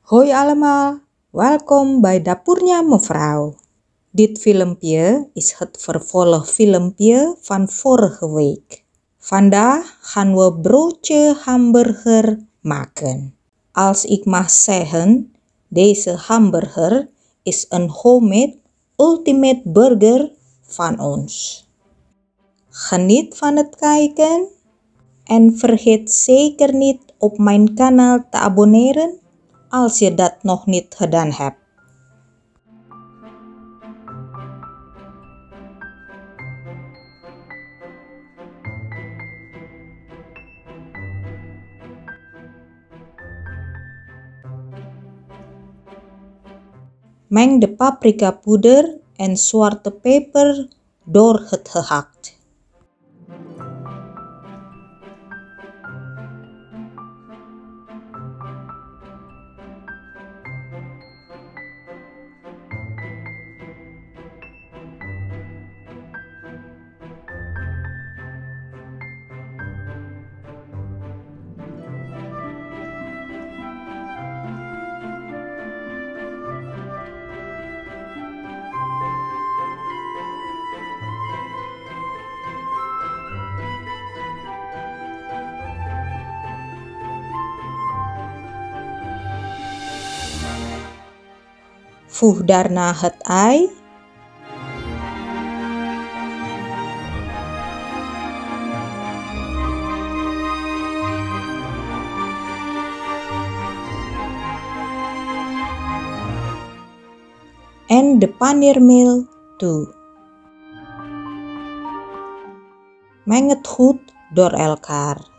Hoi allemaal, welkom bij Dapurnya Mevrouw. Dit filmpje is het vervolgfilmpje van vorige week. Vandaag gaan we broodje hamburger maken. Als ik mag zeggen, deze hamburger is een homemade ultimate burger van ons. Geniet van het kijken en vergeet zeker niet op mijn kanaal te abonneren als je dat nog niet gedaan hebt. Meng de paprikapoeder en zwarte peper door het gehakt. Voeg daarna het ei, en de paneermeel toe. Meng het goed door elkaar.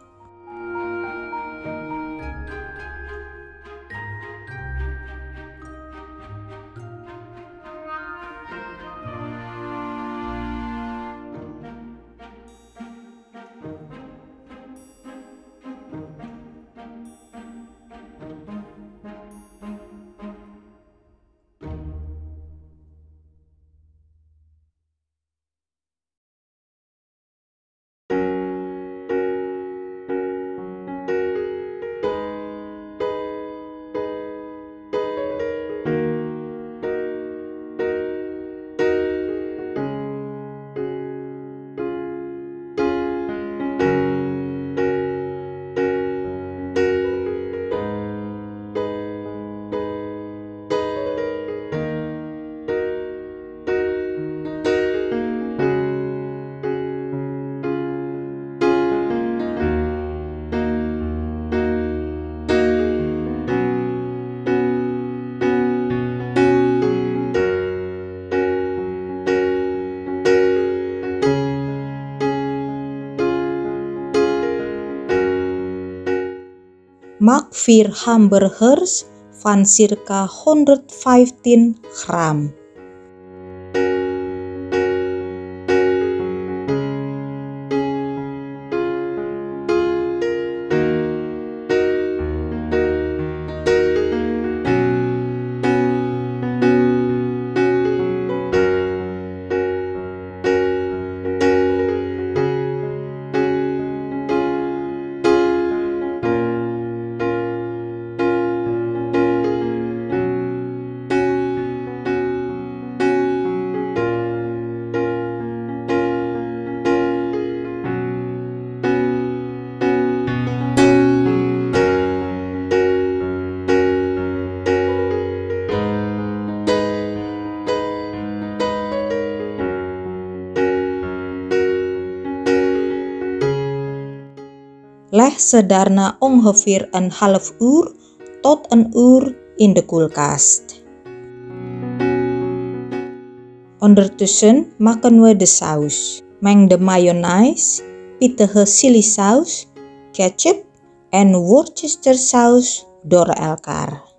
Maak 4 hamburgers van circa 115 gram. Leg ze daarna ongeveer een half uur tot een uur in de koelkast. Ondertussen maken we de saus. Meng de mayonaise, pittige chilisaus, ketchup en Worcestersaus door elkaar.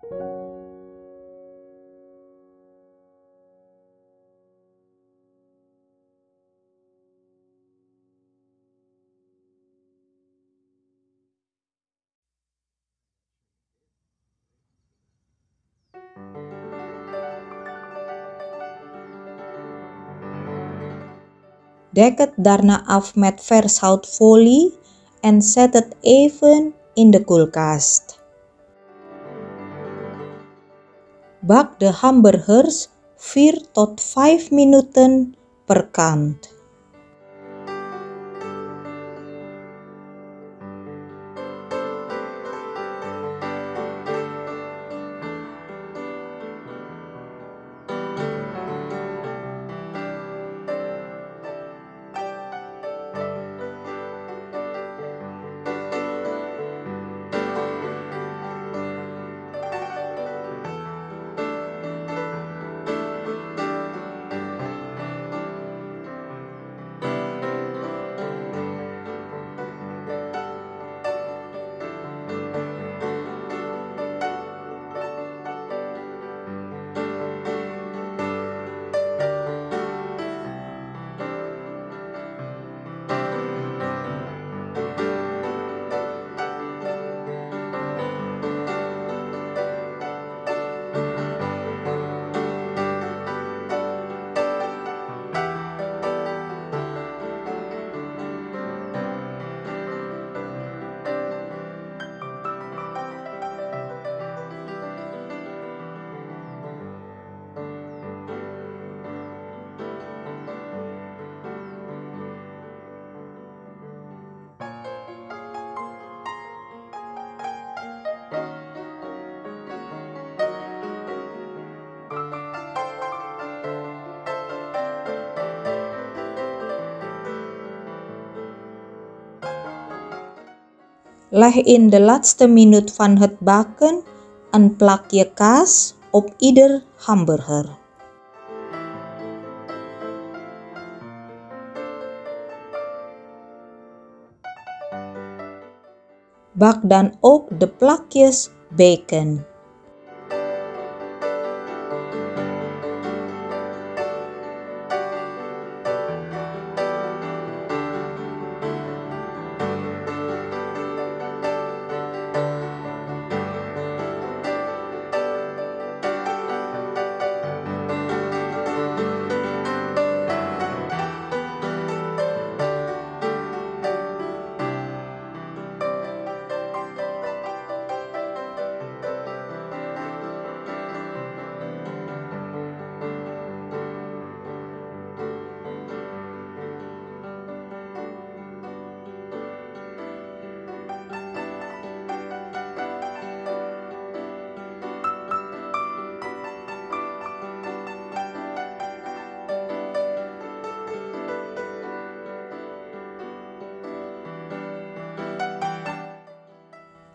Deket daarna af met vershoutfolie en zet het even in de koelkast. Bak de hamburgers 4 tot 5 minuten per kant. Leg in de laatste minuut van het bakken een plakje kaas op ieder hamburger. Bak dan ook de plakjes bacon.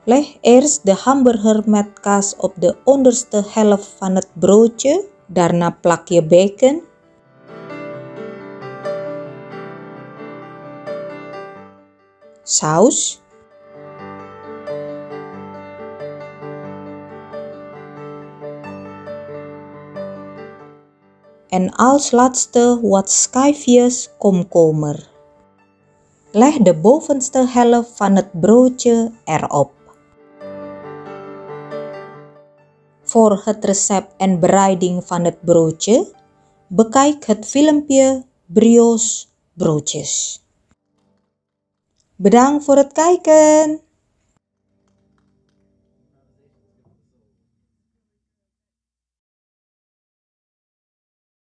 Leg eerst de hamburger met kaas op de onderste helft van het broodje, daarna plak je bacon. Saus. En als laatste wat schijfjes komkommer. Leg de bovenste helft van het broodje erop. Voor het recept en bereiding van het broodje, bekijk het filmpje Brioche broodjes. Bedankt voor het kijken!